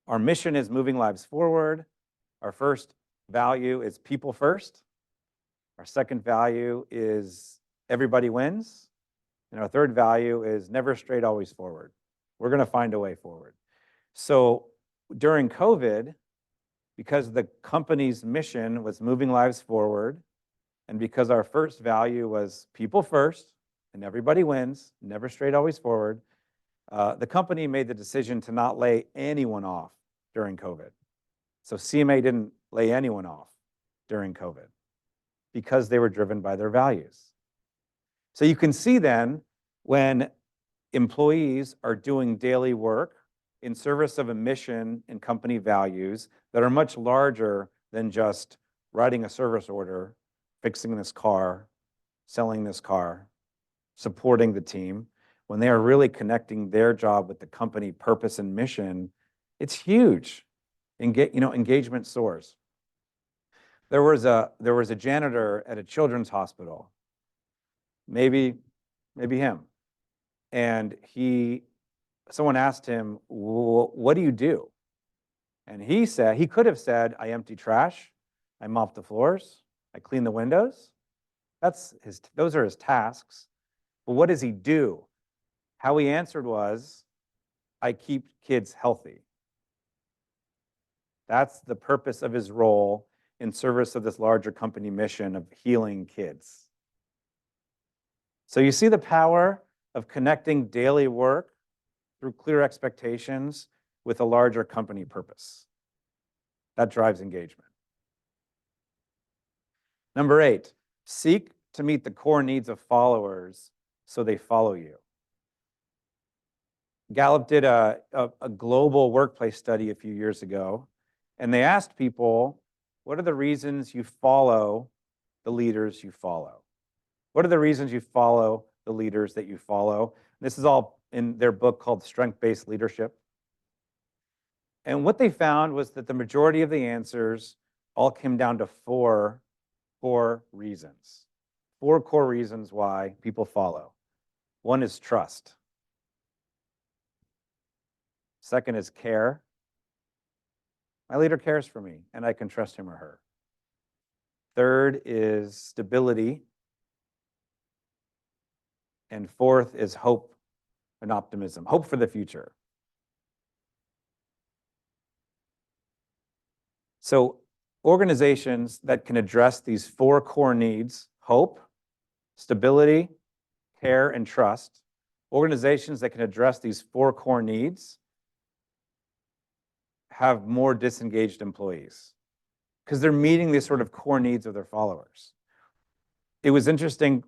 Our mission is moving lives forward. Our first value is people first. Our second value is everybody wins. And our third value is never straight, always forward. We're going to find a way forward. So during COVID, because the company's mission was moving lives forward, and because our first value was people first and everybody wins, never straight, always forward, the company made the decision to not lay anyone off during COVID. So CMA didn't lay anyone off during COVID because they were driven by their values. So you can see then when employees are doing daily work in service of a mission and company values that are much larger than just writing a service order, fixing this car, selling this car, supporting the team, when they are really connecting their job with the company purpose and mission, it's huge. engagement soars. There was a janitor at a children's hospital, maybe him, and someone asked him, what do you do? And he said, he could have said, I empty trash, I mop the floors, I clean the windows. Those are his tasks. But what does he do? How he answered was, I keep kids healthy. That's the purpose of his role in service of this larger company mission of healing kids. So you see the power of connecting daily work through clear expectations with a larger company purpose. That drives engagement. Number 8, seek to meet the core needs of followers so they follow you. Gallup did a global workplace study a few years ago, and they asked people, what are the reasons you follow the leaders you follow? What are the reasons you follow the leaders that you follow? This is all in their book called Strength-Based Leadership. And what they found was that the majority of the answers all came down to 4 core reasons. 4 core reasons why people follow. 1 is trust. 2nd is care. My leader cares for me, and I can trust him or her. 3rd is stability. And 4th is hope and optimism, hope for the future. So organizations that can address these 4 core needs, hope, stability, care, and trust, organizations that can address these 4 core needs have more disengaged employees because they're meeting these sort of core needs of their followers. It was interesting.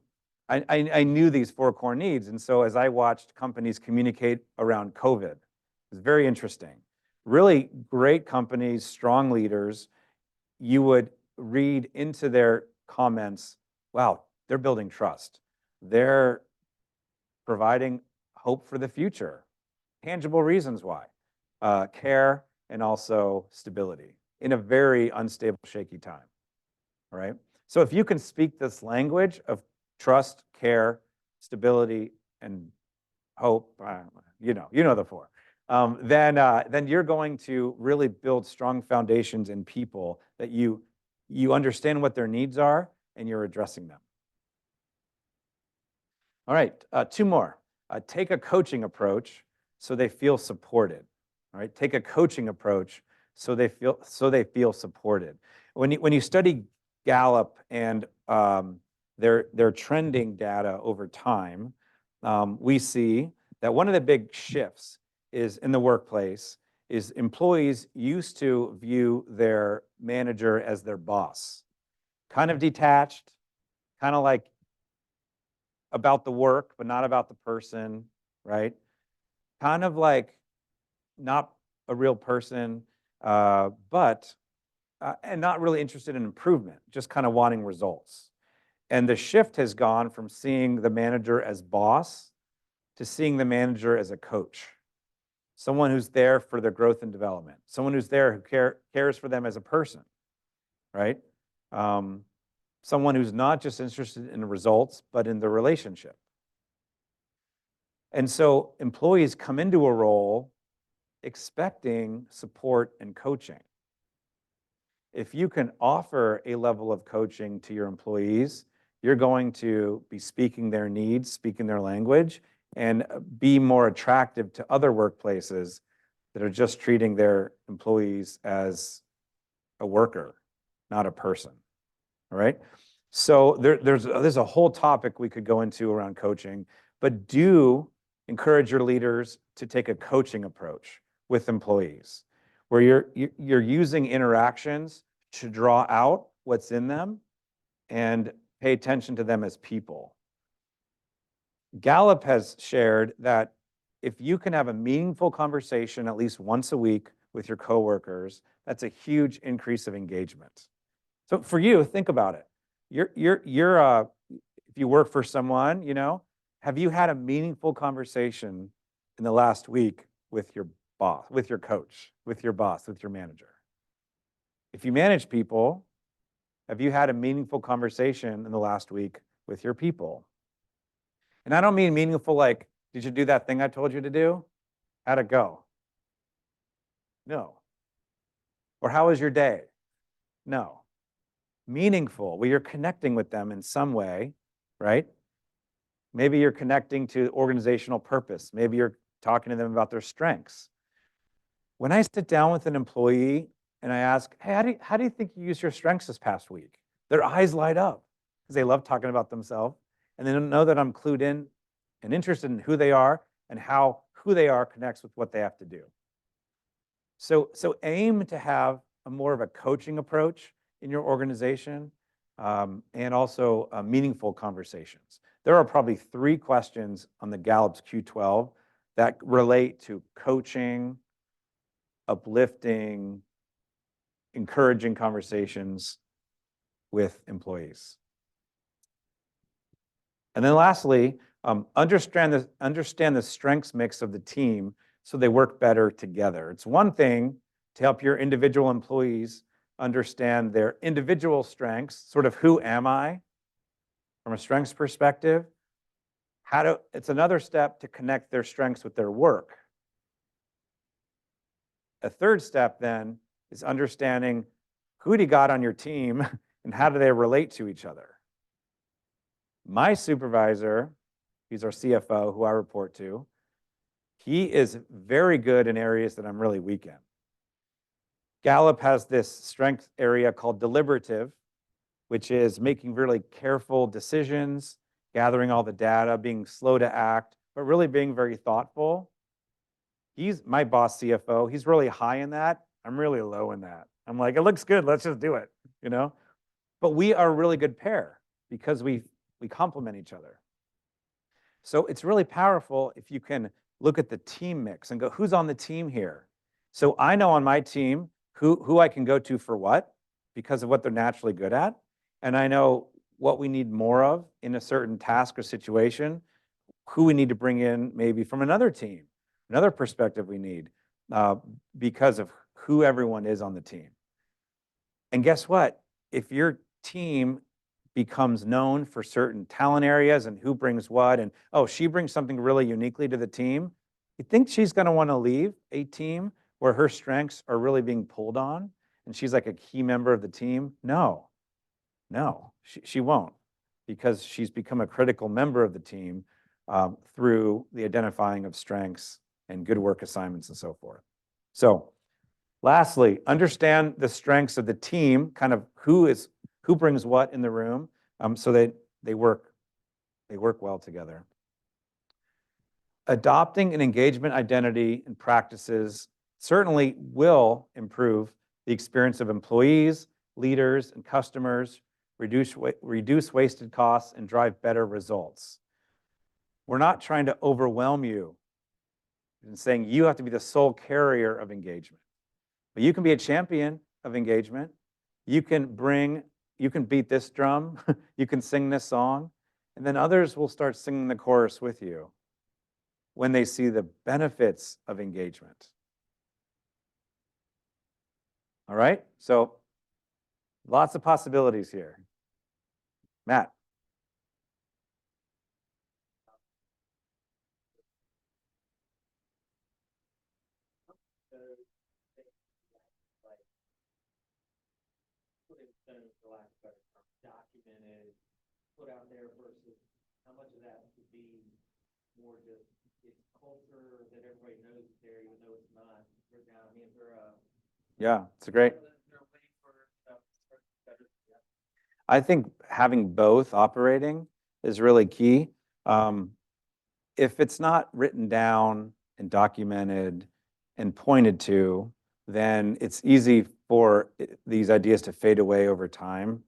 I knew these 4 core needs, and so as I watched companies communicate around COVID, it was very interesting. Really great companies, strong leaders, you would read into their comments, wow, they're building trust. They're providing hope for the future. Tangible reasons why. Care and also stability in a very unstable, shaky time, all right? So if you can speak this language of trust, care, stability, and hope, you know the 4, then you're going to really build strong foundations in people that you understand what their needs are and you're addressing them. All right, 2 more. Take a coaching approach so they feel supported. All right, take a coaching approach so they feel supported. When you study Gallup and their trending data over time, we see that one of the big shifts is in the workplace is employees used to view their manager as their boss, kind of detached, kind of like about the work, but not about the person, right? Kind of like not a real person, but and not really interested in improvement, just kind of wanting results. And the shift has gone from seeing the manager as boss to seeing the manager as a coach, someone who's there for their growth and development, someone who's there who cares for them as a person, right? Someone who's not just interested in the results, but in the relationship. And so employees come into a role expecting support and coaching. If you can offer a level of coaching to your employees, you're going to be speaking their needs, speaking their language, and be more attractive to other workplaces that are just treating their employees as a worker, not a person. All right? So there's a whole topic we could go into around coaching, but do encourage your leaders to take a coaching approach with employees, where you're using interactions to draw out what's in them and pay attention to them as people. Gallup has shared that if you can have a meaningful conversation at least once a week with your coworkers, that's a huge increase of engagement. So for you, think about it. If you work for someone, have you had a meaningful conversation in the last week with your boss, with your coach, with your boss, with your manager? If you manage people, have you had a meaningful conversation in the last week with your people? And I don't mean meaningful like, did you do that thing I told you to do? How'd it go? No. Or how was your day? No. Meaningful, where you're connecting with them in some way, right? Maybe you're connecting to organizational purpose. Maybe you're talking to them about their strengths. When I sit down with an employee and I ask, hey, how do you think you used your strengths this past week? Their eyes light up because they love talking about themselves. And they know that I'm clued in and interested in who they are and how who they are connects with what they have to do. So aim to have a more of a coaching approach in your organization, and also meaningful conversations. There are probably 3 questions on the Gallup's Q12 that relate to coaching, uplifting, encouraging conversations with employees. And then lastly, understand the strengths mix of the team so they work better together. It's one thing to help your individual employees understand their individual strengths, sort of who am I from a strengths perspective. It's another step to connect their strengths with their work. A third step then is understanding who do you got on your team and how do they relate to each other. My supervisor, he's our CFO, who I report to, he is very good in areas that I'm really weak in. Gallup has this strength area called deliberative, which is making really careful decisions, gathering all the data, being slow to act, but really being very thoughtful. He's my boss, CFO. He's really high in that. I'm really low in that. I'm like, it looks good. Let's just do it, you know? But we are a really good pair because we complement each other. So it's really powerful if you can look at the team mix and go, who's on the team here? So I know on my team who I can go to for what, because of what they're naturally good at. And I know what we need more of in a certain task or situation, who we need to bring in maybe from another team, another perspective we need, because of who everyone is on the team. And guess what? If your team becomes known for certain talent areas and who brings what, and oh, she brings something really uniquely to the team, you think she's going to want to leave a team where her strengths are really being pulled on and she's like a key member of the team? No, she won't, because she's become a critical member of the team through the identifying of strengths and good work assignments and so forth. So lastly, understand the strengths of the team, kind of who brings what in the room, so that they work well together. Adopting an engagement identity and practices certainly will improve the experience of employees, leaders, and customers, reduce wasted costs, and drive better results. We're not trying to overwhelm you and saying you have to be the sole carrier of engagement. But you can be a champion of engagement. You can beat this drum, you can sing this song, and then others will start singing the chorus with you when they see the benefits of engagement. All right, so lots of possibilities here. Matt. Put in stone, for lack of a better term, documented, put out there versus how much of that would be more just it's culture that everybody knows is there, even though it's not written down. I mean, is there a Yeah, it's a great. is there a way for better? Yeah. I think having both operating is really key. If it's not written down and documented and pointed to, then it's easy for these ideas to fade away over time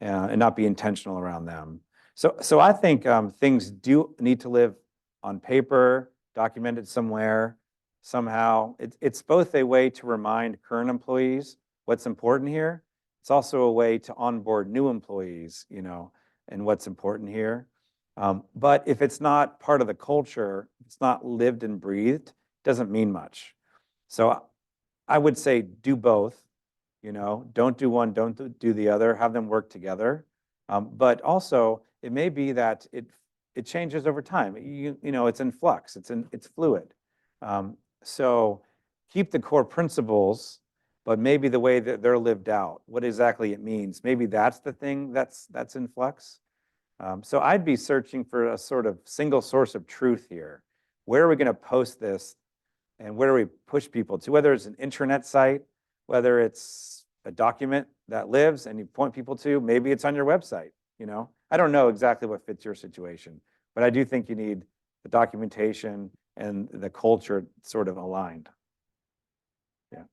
and not be intentional around them. So I think things do need to live on paper, documented somewhere, somehow. It's both a way to remind current employees what's important here. It's also a way to onboard new employees, and what's important here. But if it's not part of the culture, it's not lived and breathed, it doesn't mean much. So I would say do both. You know, don't do one, don't do the other, have them work together. But also, it may be that it changes over time. You know, it's in flux, it's fluid. So keep the core principles, but maybe the way that they're lived out, what exactly it means, maybe that's the thing that's in flux. So I'd be searching for a sort of single source of truth here. Where are we going to post this, and where do we push people to? Whether it's an intranet site, whether it's a document that lives and you point people to, maybe it's on your website. You know, I don't know exactly what fits your situation, but I do think you need the documentation and the culture sort of aligned. Yeah.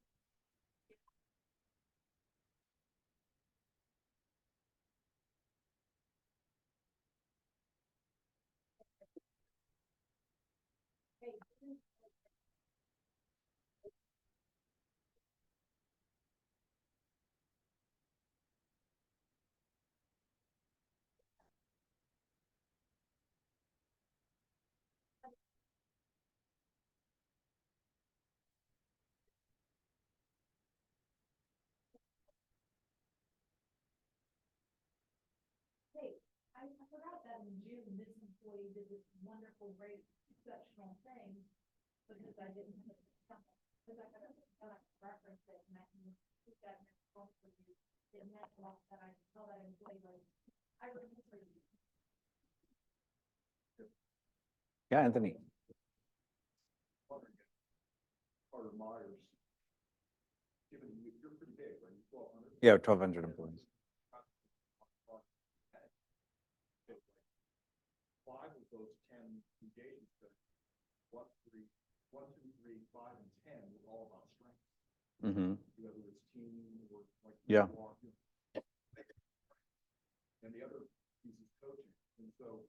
Hey, I forgot that in June, this employee did this wonderful, great, exceptional thing, because I didn't have it, because I got a reference it, and I can keep that in front of you. It meant a lot that I tell that employee, like, I remember you. Yeah, Anthony. Carter Myers, given you're pretty big, right? 1,200. Yeah, 1,200 employees. Five of those 10 engagements, one, two, three, 5, and 10 was all about strength. Mm-hmm. Whether it's team or like Yeah. And the other piece is coaching. And so,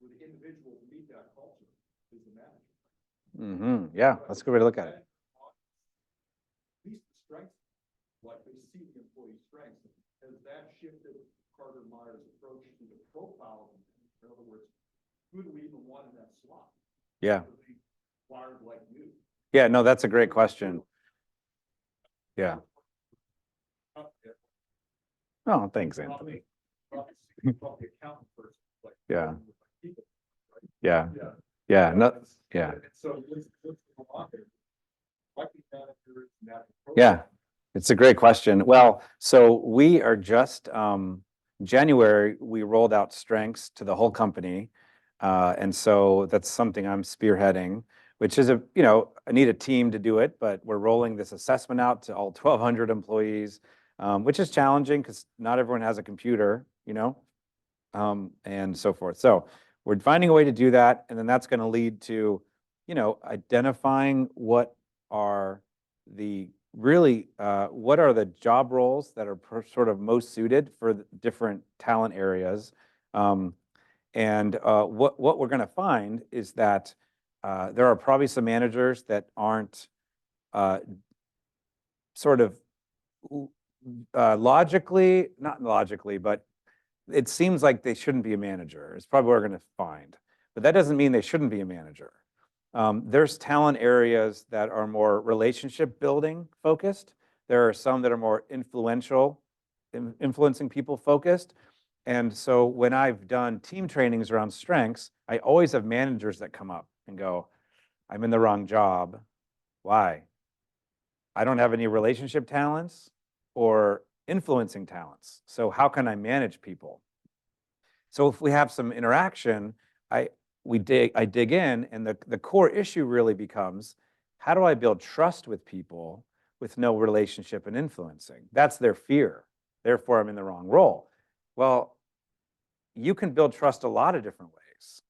for the individual to meet that culture is the manager. Mm-hmm. Yeah, that's a good way to look at it. At least the strengths, like they see the employee's strengths, has that shifted Carter Myers' approach to the profile of them? In other words, who do we even want in that slot? Yeah. To be wired like you. Yeah, no, that's a great question. Yeah. Oh, thanks, Anthony. Probably accountant person, like, Yeah. people, Yeah. yeah. Yeah. No, yeah. And so what's going on there? Like the manager, that approach. Yeah. It's a great question. Well, so we are just January, we rolled out strengths to the whole company. And so that's something I'm spearheading, which is I need a team to do it, but we're rolling this assessment out to all 1,200 employees, which is challenging because not everyone has a computer, and so forth. So we're finding a way to do that, and then that's going to lead to, identifying what are the job roles that are sort of most suited for the different talent areas. And what we're going to find is that there are probably some managers that aren't sort of not logically, but it seems like they shouldn't be a manager. It's probably what we're going to find. But that doesn't mean they shouldn't be a manager. There's talent areas that are more relationship building focused. There are some that are more influencing people focused. And so when I've done team trainings around strengths, I always have managers that come up and go, I'm in the wrong job. Why? I don't have any relationship talents or influencing talents. So how can I manage people? So if we have some interaction, I dig in, and the core issue really becomes, how do I build trust with people with no relationship and influencing? That's their fear. Therefore, I'm in the wrong role. Well, you can build trust a lot of different ways.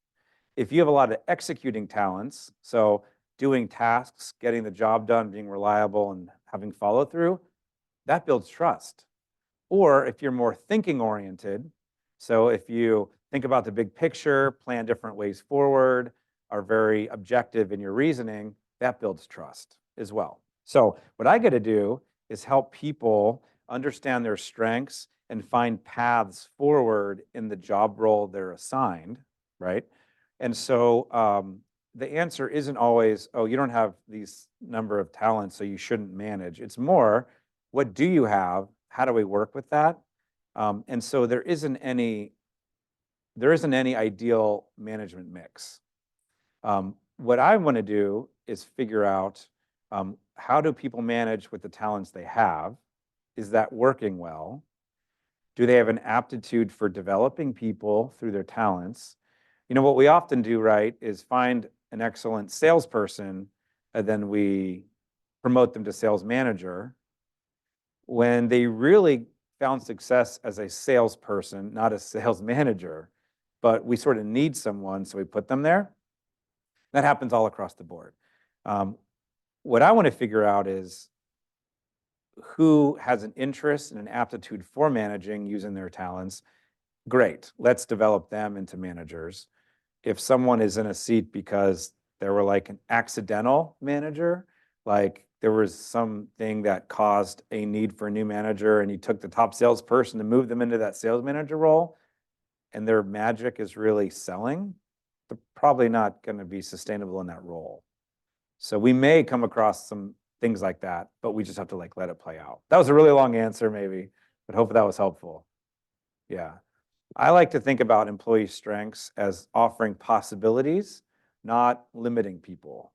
If you have a lot of executing talents, so doing tasks, getting the job done, being reliable, and having follow through, that builds trust. Or if you're more thinking oriented, so if you think about the big picture, plan different ways forward, are very objective in your reasoning, that builds trust as well. So what I get to do is help people understand their strengths and find paths forward in the job role they're assigned, right? And so the answer isn't always, oh, you don't have these number of talents, so you shouldn't manage. It's more, what do you have? How do we work with that? And so there isn't any ideal management mix. What I want to do is figure out how do people manage with the talents they have? Is that working well? Do they have an aptitude for developing people through their talents? You know, what we often do, right, is find an excellent salesperson, and then we promote them to sales manager when they really found success as a salesperson, not a sales manager, but we sort of need someone, so we put them there. That happens all across the board. What I want to figure out is who has an interest and an aptitude for managing using their talents. Great, let's develop them into managers. If someone is in a seat because they were like an accidental manager, like there was something that caused a need for a new manager and you took the top salesperson to move them into that sales manager role, and their magic is really selling, they're probably not going to be sustainable in that role. So we may come across some things like that, but we just have to like let it play out. That was a really long answer maybe, but hopefully that was helpful. Yeah. I like to think about employee strengths as offering possibilities, not limiting people.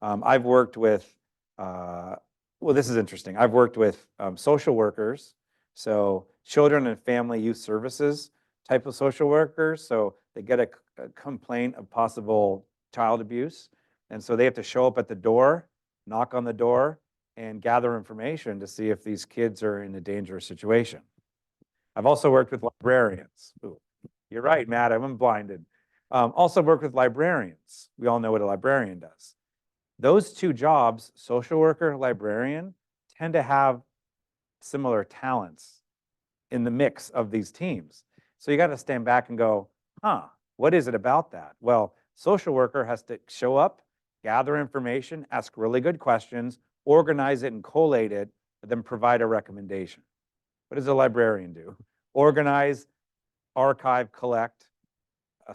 I've worked with, well, this is interesting. I've worked with social workers, so children and family youth services type of social workers. So they get a complaint of possible child abuse, and so they have to show up at the door, knock on the door, and gather information to see if these kids are in a dangerous situation. I've also worked with librarians. Ooh, you're right, Matt, I'm blinded. Also worked with librarians. We all know what a librarian does. Those two jobs, social worker, librarian, tend to have similar talents in the mix of these teams. So you got to stand back and go, what is it about that? Well, social worker has to show up, gather information, ask really good questions, organize it and collate it, and then provide a recommendation. What does a librarian do? Organize, archive, collect,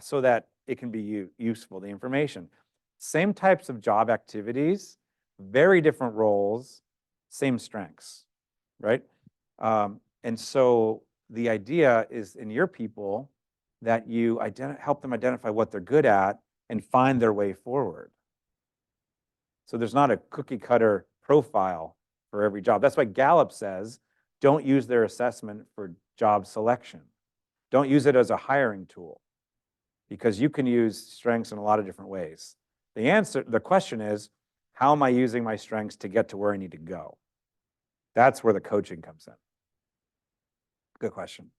so that it can be useful, the information. Same types of job activities, very different roles, same strengths, right? And so the idea is in your people that you help them identify what they're good at and find their way forward. So there's not a cookie cutter profile for every job. That's why Gallup says, don't use their assessment for job selection. Don't use it as a hiring tool, because you can use strengths in a lot of different ways. The question is, how am I using my strengths to get to where I need to go? That's where the coaching comes in. Good question.